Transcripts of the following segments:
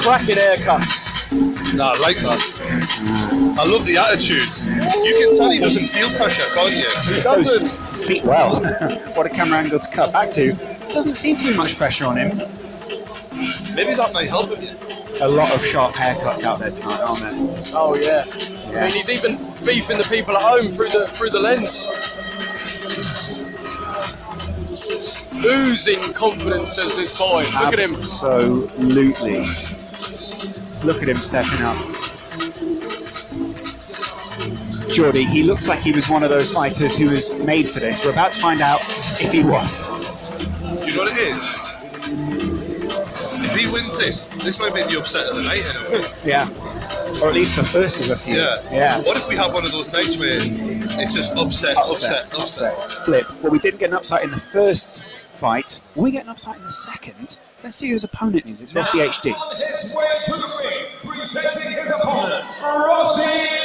Cracking haircut. Nah, I like that. I love the attitude. You can tell he doesn't feel pressure, can't you? He doesn't. Feet well. What a camera angle to cut back to. Doesn't seem to be much pressure on him. Maybe that might help him. A lot of sharp haircuts out there tonight, aren't there? Oh yeah. I mean, he's even beefing the people at home through the lens. Oozing confidence does this boy. Look at him. Absolutely. Look at him stepping up. Geordie, he looks like he was one of those fighters who was made for this. We're about to find out if he was. Do you know what it is? If he wins this might be the upset of the night. Yeah. Or at least the first of a few. Yeah. What if we have one of those nights where it's just upset. Flip. Well, we didn't get an upset in the first fight. Will we get an upset in the second? Let's see who his opponent is. It's RossiHD. On his way to the ring, presenting his opponent, RossiHD.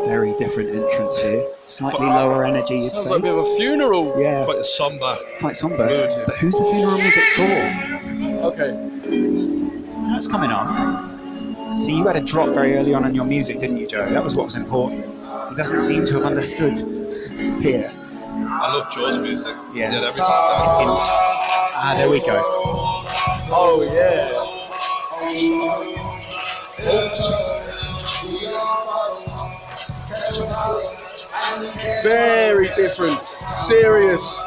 Very different entrance here. Slightly lower energy, you'd Sounds say. like a bit of a funeral. Yeah. Quite a somber. Quite somber. But who's the funeral music for? Okay. That's coming on. See, you had a drop very early on in your music, didn't you, Joe? That was what was important. He doesn't seem to have understood here. I love Joe's music. Yeah. Every time. There we go. Oh yeah. Very different. Serious.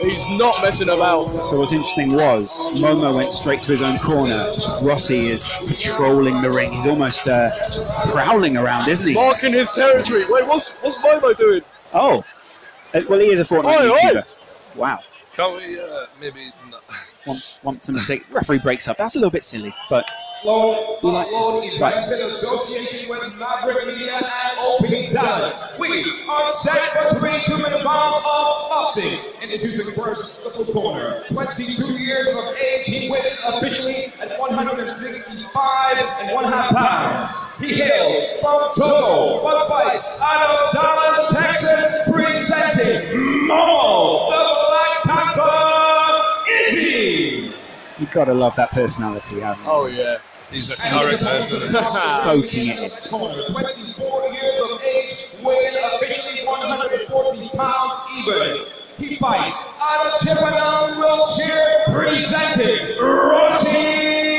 He's not messing about. So what's interesting was Momo went straight to his own corner. Rossi is patrolling the ring. He's almost prowling around, isn't he? Marking his territory. Wait, what's Momo doing? Oh. Well, he is a Fortnite YouTuber. Wow. Can't we maybe not? Once a mistake. Referee breaks up. That's a little bit silly, but... Lord, events in association with Maverick Media and Open Talent. We are set for 3 2-minute rounds of boxing. Introducing first, the corner. 22 years of age, he weighed officially at 165 1/2 pounds. He hails from Togo, but fights out of Dallas, Texas, presenting MOMO, the Black Panther, Izzy. You've got to love that personality, haven't you? Oh yeah. He's a character. Soaking it in. 24 years of age, weighing officially 140 pounds even. He fights out of Chippenham, Wiltshire, presenting RossiHD.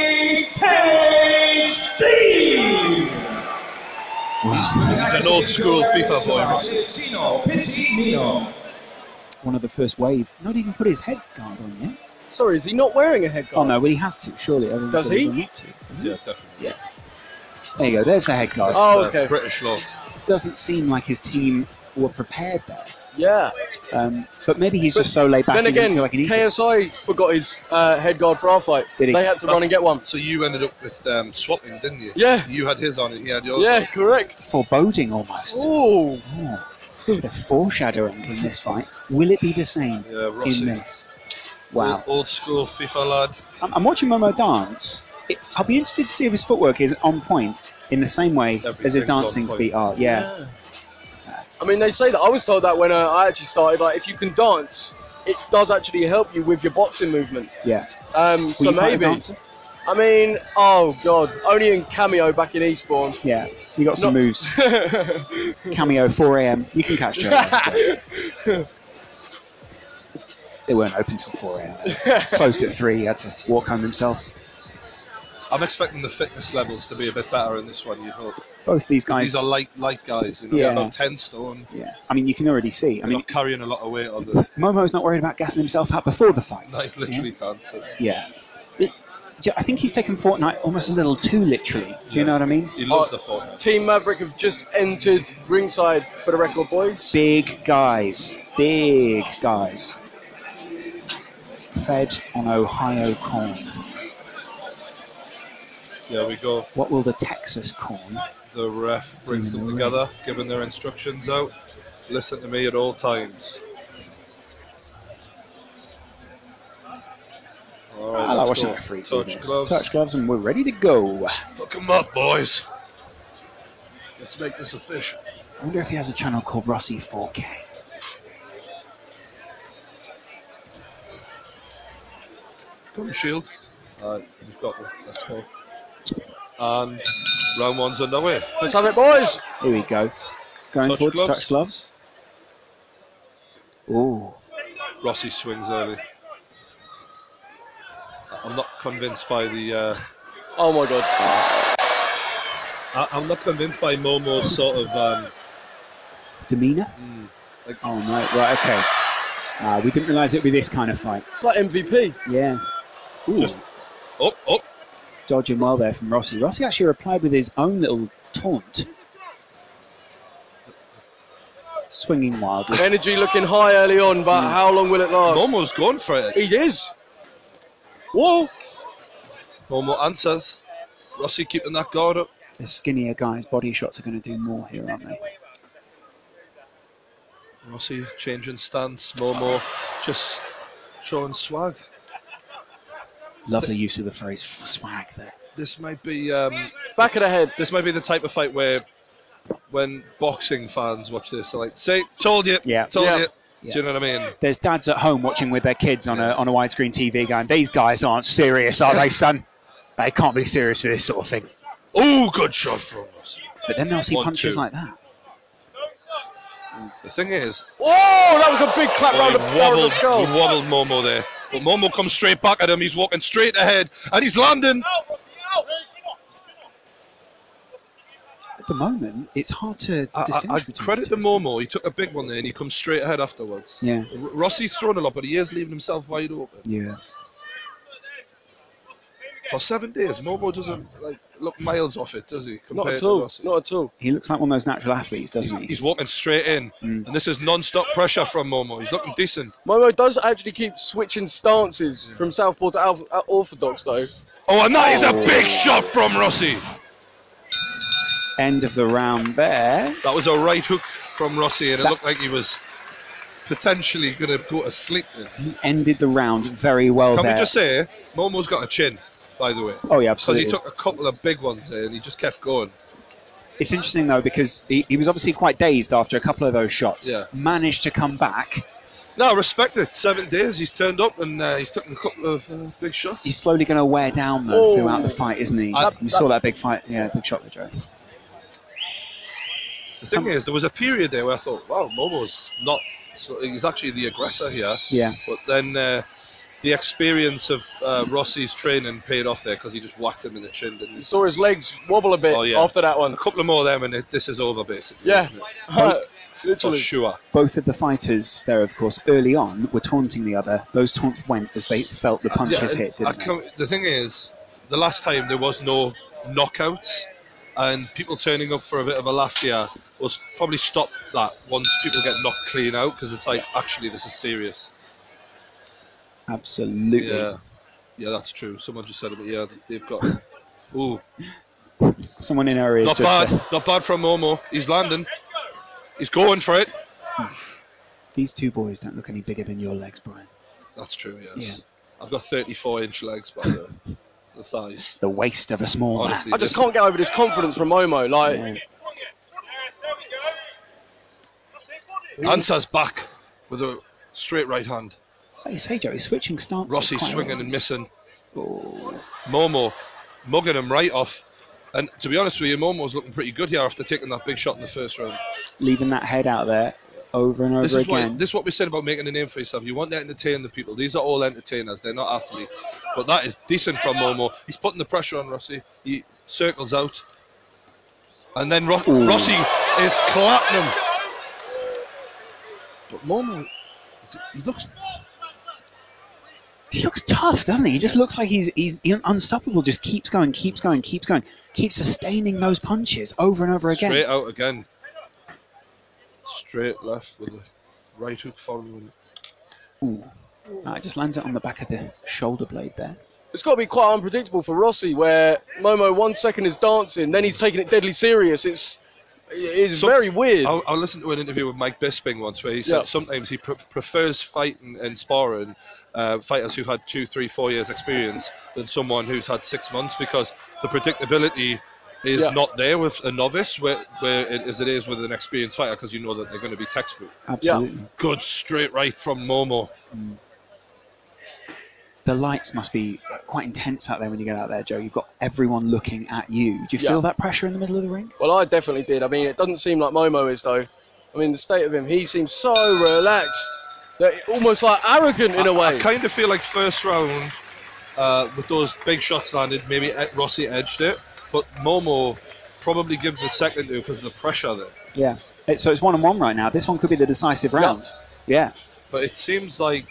He's an old school FIFA boy. One of the first wave. Not even put his head guard on yet. Sorry, is he not wearing a head Oh guard? no, well he has to, surely. Does he? Not to. Yeah, definitely. Yeah. There you go, there's the head guard. Oh, okay. British law. Doesn't seem like his team were prepared there. Yeah. But maybe he's just so laid back. Then he doesn't again, feel like he needs it. KSI forgot his head guard for our fight. Did he? They had to run and get one. So you ended up with swapping, didn't you? Yeah. You had his on it, he had yours Yeah, on. correct. Foreboding almost. Ooh. Oh. Bit of foreshadowing in this fight. Will it be the same Yeah, Rossi. in this? Wow. Old school FIFA lad. I'm watching Momo dance. I'll be interested to see if his footwork is on point in the same way as his Everything's dancing on point. feet are. Yeah. I mean, they say that. I was told that when I actually started. Like, if you can dance, it does actually help you with your boxing movement. Yeah. So Were you quite a maybe. dancer? I mean, oh god, only in Cameo back in Eastbourne. Yeah. You got some Not- moves. Cameo, 4 a.m. You can catch Joe. They weren't open till 4 a.m. It was close at 3. He had to walk home himself. I'm expecting the fitness levels to be a bit better in this one, you thought. Both these guys. These are light guys, you know, Yeah. about 10 stone. Yeah. I mean, you can already see. I They're mean, not carrying a lot of weight on them. Momo's not worried about gassing himself out before the fight. No, he's literally dancing. Yeah. I think he's taken Fortnite almost a little too literally. Do you know what I mean? He loves the Fortnite. Team Maverick have just entered ringside for the record, boys. Big guys. Big guys. Fed on Ohio corn. There we go. What will the Texas corn? The ref brings them together, giving their instructions out. Listen to me at all times. All right, I like let's watching go. the referee do Touch this. gloves. Touch gloves and we're ready to go. Look 'em up, boys. Let's make this official. I wonder if he has a channel called Rossi 4K. Gun shield. We've got one. Let's go. And round one's underway. Let's have it, boys. Here we go. Going Touch forward to gloves. touch gloves. Ooh. Rossi swings early. I'm not convinced by the. Oh my god. I'm not convinced by Momo's sort of. Demeanour? Like, Oh no, right, okay. We didn't realise it'd be this kind of fight. It's like MVP. Yeah. Ooh. Just up. Dodging well there from Rossi. Rossi actually replied with his own little taunt. Swinging wildly. Energy looking high early on, but how long will it last? Momo's gone for it. He is. Whoa. Momo answers. Rossi keeping that guard up. The skinnier guys' body shots are going to do more here, aren't they? Rossi changing stance. Momo just showing swag. Lovely use of the phrase swag there. This might be Back of the head. this might be the type of fight where when boxing fans watch this, they're like, "Say, told you, Yeah. told Yeah. you." Yeah. Do you know what I mean? There's dads at home watching with their kids on a widescreen TV going, these guys aren't serious, are they, son? They can't be serious for this sort of thing. Oh, good shot from Rossi. But then they'll see 1-2. punches like that. The thing is, Whoa, that was a big clap round the he power of the skull. wobbled Momo there. But Momo comes straight back at him. He's walking straight ahead, and he's landing. At the moment, it's hard to I distinguish between credit these to two. Momo. He took a big one there, and he comes straight ahead afterwards. Yeah, Rossi's thrown a lot, but he is leaving himself wide open. yeah. For 7 days, Momo doesn't look miles off it, does he? Not compared at to all. Rossi? Not at all. He looks like one of those natural athletes, doesn't he? He's walking straight in, and this is non-stop pressure from Momo. He's looking decent. Momo does actually keep switching stances from southpaw to orthodox, though. Oh, and that is a big shot from Rossi. End of the round there. That was a right hook from Rossi, and it looked like he was potentially going to go to sleep then. He ended the round very well Can there. we just say, Momo's got a chin, by the way. Oh, yeah, Because absolutely. he took a couple of big ones there, and he just kept going. It's interesting, though, because he was obviously quite dazed after a couple of those shots. Yeah. Managed to come back. No, respect it. 7 days, he's turned up, and he's taken a couple of big shots. He's slowly going to wear down, though, Oh. throughout the fight, isn't he? You saw that big fight. Yeah, big shot there, Joe. The thing is, there was a period there where I thought, wow, Momo's not... So he's actually the aggressor here. Yeah. But then the experience of Rossi's training paid off there because he just whacked him in the chin, didn't he? You saw his legs wobble a bit Oh, yeah. after that A one. couple of more of them, and this is over, basically. Yeah. isn't it? For Literally. sure. Both of the fighters there, of course, early on were taunting the other. Those taunts went as they felt the punches hit, didn't they? The thing is, the last time there was no knockouts, and people turning up for a bit of a laugh here will probably stop that once people get knocked clean out, because it's like, actually, this is serious. Absolutely. Yeah, that's true. Someone just said it, but yeah, they've got... Ooh. Someone in our ears Not just bad. Not bad from Momo. He's landing. He's going for it. These two boys don't look any bigger than your legs, Brian. That's true, yes. Yeah. I've got 34-inch legs, by the thighs. The waist of a small man. Honestly, I just can't get over this confidence from Momo. Like, Yeah. Ansar's back with a straight right hand. Like you say, Joe, he's switching stances. Rossi quite a lot, swinging and missing. Oh. Momo mugging him right off. And to be honest with you, Momo's looking pretty good here after taking that big shot in the first round. Leaving that head out there over and over This is again. what we said about making a name for yourself. You want to entertain the people. These are all entertainers. They're not athletes. But that is decent from Momo. He's putting the pressure on Rossi. He circles out. And then Rossi is clapping him. But Momo, He looks tough, doesn't he? He just looks like he's unstoppable. Just keeps going, keeps sustaining those punches over and over again. straight out again. Straight left with the right hook following. Ooh. It just lands it on the back of the shoulder blade there. it's got to be quite unpredictable for Rossi, where Momo 1 second is dancing, then he's taking it deadly serious. It's very weird. I listened to an interview with Mike Bisping once where he said sometimes he prefers fighting and sparring fighters who've had 2, 3, 4 years experience than someone who's had 6 months, because the predictability is not there with a novice, as it is with an experienced fighter, because you know that they're going to be textbook. Absolutely. Good straight right from Momo. The lights must be quite intense out there when you get out there, Joe. You've got everyone looking at you. Do you feel that pressure in the middle of the ring? Well, I definitely did. I mean, it doesn't seem like Momo is, though. I mean, the state of him, he seems so relaxed, almost like arrogant in a way. I kind of feel like first round, with those big shots landed, maybe Rossi edged it, but Momo probably gives the second to because of the pressure there. Yeah. So it's 1-1 right now. This one could be the decisive round. Yeah. But it seems like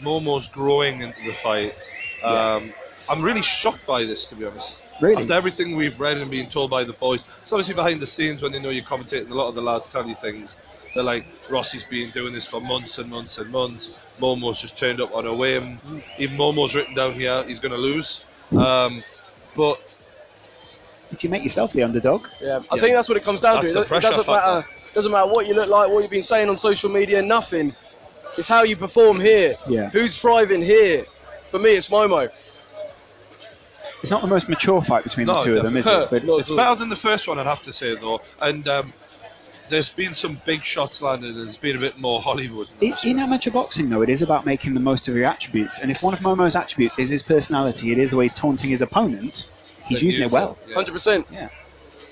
Momo's growing into the fight. I'm really shocked by this, to be honest. Really? After everything we've read and been told by the boys, it's obviously behind the scenes when they know you're commentating, a lot of the lads tell you things. They're like, Rossi's been doing this for months and months and months. Momo's just turned up on a whim. Even Momo's written down here, he's going to lose. But if you make yourself the underdog. I think that's what it comes down to. It doesn't matter what you look like, what you've been saying on social media, nothing. It's how you perform here. Yeah. Who's thriving here? For me, it's Momo. It's not the most mature fight between the two of them, is it? But it's better than the first one, I'd have to say, though. And there's been some big shots landed, and it's been a bit more Hollywood. In amateur boxing, though, it is about making the most of your attributes. And if one of Momo's attributes is his personality, it is the way he's taunting his opponent, he's using it well. 100%. Yeah.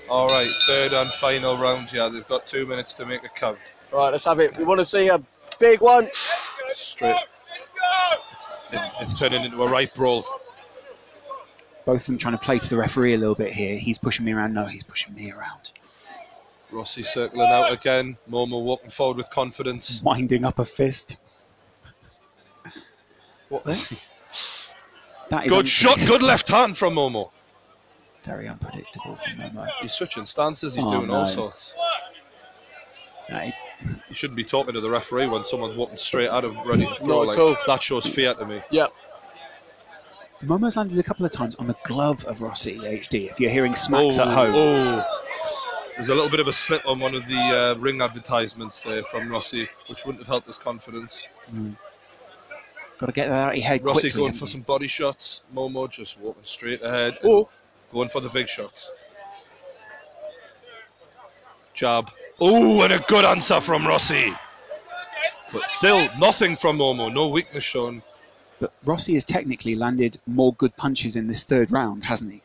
All right, third and final round here. They've got 2 minutes to make a count. Right, let's have it. We want to see a big one. Straight. It's turning into a right brawl. Both of them trying to play to the referee a little bit here. He's pushing me around. No, he's pushing me around. Rossi circling out again. Momo walking forward with confidence. Winding up a fist. What? That is good shot, good left hand from Momo. Very unpredictable from Momo. He's switching stances, he's doing all sorts. You shouldn't be talking to the referee when someone's walking straight at him, ready to throw. Not at all. That shows fear to me. Yeah. Momo's landed a couple of times on the glove of RossiHD. If you're hearing smacks at home. There's a little bit of a slip on one of the ring advertisements there from Rossi, which wouldn't have helped his confidence. Got to get that out of your head Rossi quickly. going for some body shots. Momo just walking straight ahead. Going for the big shots. Jab. Oh, and a good answer from Rossi. But still, nothing from Momo. No weakness shown. But Rossi has technically landed more good punches in this third round, hasn't he? Do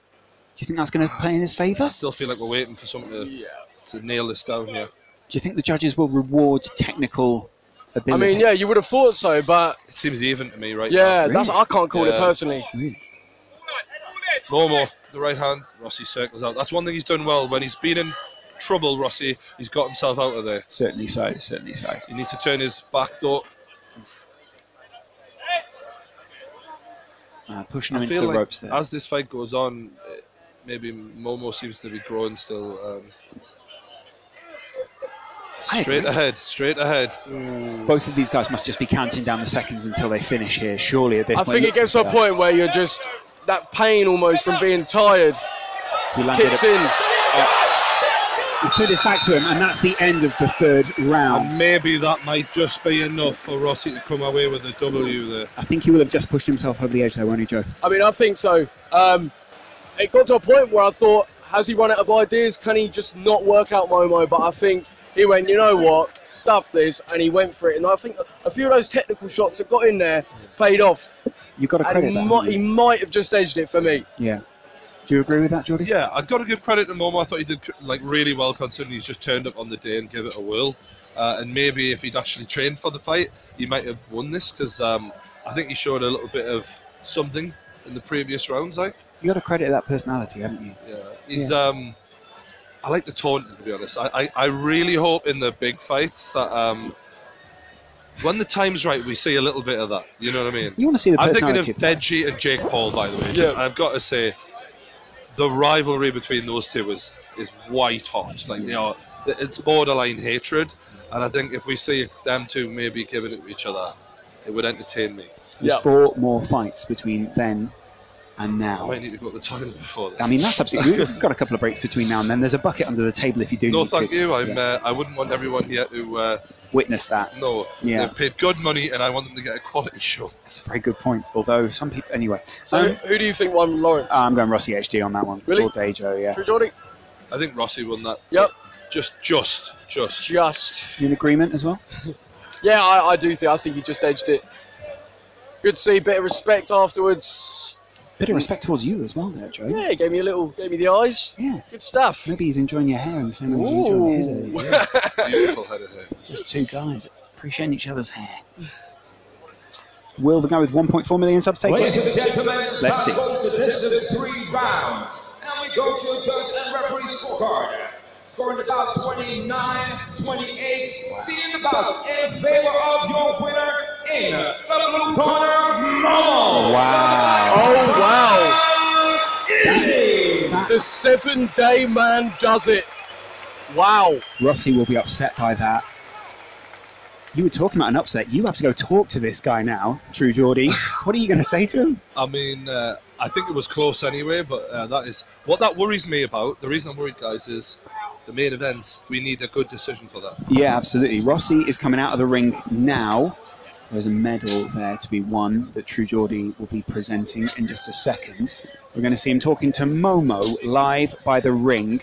you think that's going to play in his favour? I still feel like we're waiting for someone to nail this down here. Do you think the judges will reward technical ability? I mean, yeah, you would have thought so, but... It seems even to me right now. Really? I can't call it personally. Really? Momo, the right hand. Rossi circles out. That's one thing he's done well. When he's been in trouble, Rossi, he's got himself out of there. Certainly so, certainly so. He needs to turn his back, though. Pushing him into the ropes there. As this fight goes on, maybe Momo seems to be growing still. Straight ahead. Both of these guys must just be counting down the seconds until they finish here. Surely at this point. I think it gets to a point where you're just, that pain almost from being tired kicks in. He's turned his back to him, and that's the end of the third round. And maybe that might just be enough for Rossi to come away with a W there. I think he will have just pushed himself over the edge there, won't he, Joe? I mean, I think so. It got to a point where I thought, has he run out of ideas? Can he just not work out Momo? But I think he went, you know what, stuff this, and he went for it. And I think a few of those technical shots that got in there paid off. You've got to credit that. He might have just edged it for me. Yeah. Do you agree with that, Jordy? Yeah, I've got to give credit to Momo. I thought he did really well considering he's just turned up on the day and give it a whirl. And maybe if he'd actually trained for the fight, he might have won this because I think he showed a little bit of something in the previous rounds. You got to credit that personality, haven't you? Yeah, he's. I like the taunting, to be honest. I really hope in the big fights that when the time's right, we see a little bit of that. You know what I mean? You want to see the personality. I'm thinking of Deji and Jake Paul, by the way. Yeah. I've got to say, the rivalry between those two is white hot. It's borderline hatred, and I think if we see them two maybe giving it to each other, it would entertain me. There's 4 more fights between Ben And I now, might need to go to the toilet before this. I mean, that's absolutely. We've got a couple of breaks between now and then. There's a bucket under the table if you do No, need to. thank you. Yeah. I wouldn't want everyone here to Witness that. know. Yeah. They've paid good money, and I want them to get a quality show. That's a very good point. Although some people, anyway. So who do you think won, Lawrence? I'm going RossiHD on that one. Really? All day, Joe. Yeah. True Geordie? I think Rossi won that. Yep. Just. You in agreement as well? Yeah, I do think. I think he just edged it. Good to see. Bit of respect afterwards. Bit of respect towards you as well, there, Joe. Yeah, gave me the eyes. Yeah. Good stuff. Maybe he's enjoying your hair in the same way he's enjoying his hair. Yeah. Beautiful head of hair. Just two guys appreciating each other's hair. Will the guy with 1.4 million subs take Ladies it? and gentlemen, Let's see. goes the distance 3 rounds. And we go to a judge and referee scorecard. Scoring about 29-28. Seeing the bouts in favor of your winner in the blue corner, MOMO. Wow. Oh wow! Easy. The 7-day man does it. Wow. Rossi will be upset by that. You were talking about an upset. You have to go talk to this guy now, True Geordie. What are you going to say to him? I mean, I think it was close anyway, but that is what that worries me about. The reason I'm worried, guys, is the main events. We need a good decision for that. Yeah, absolutely. Rossi is coming out of the ring now. There's a medal there to be won that True Geordie will be presenting in just a second. We're going to see him talking to MOMO live by the ring.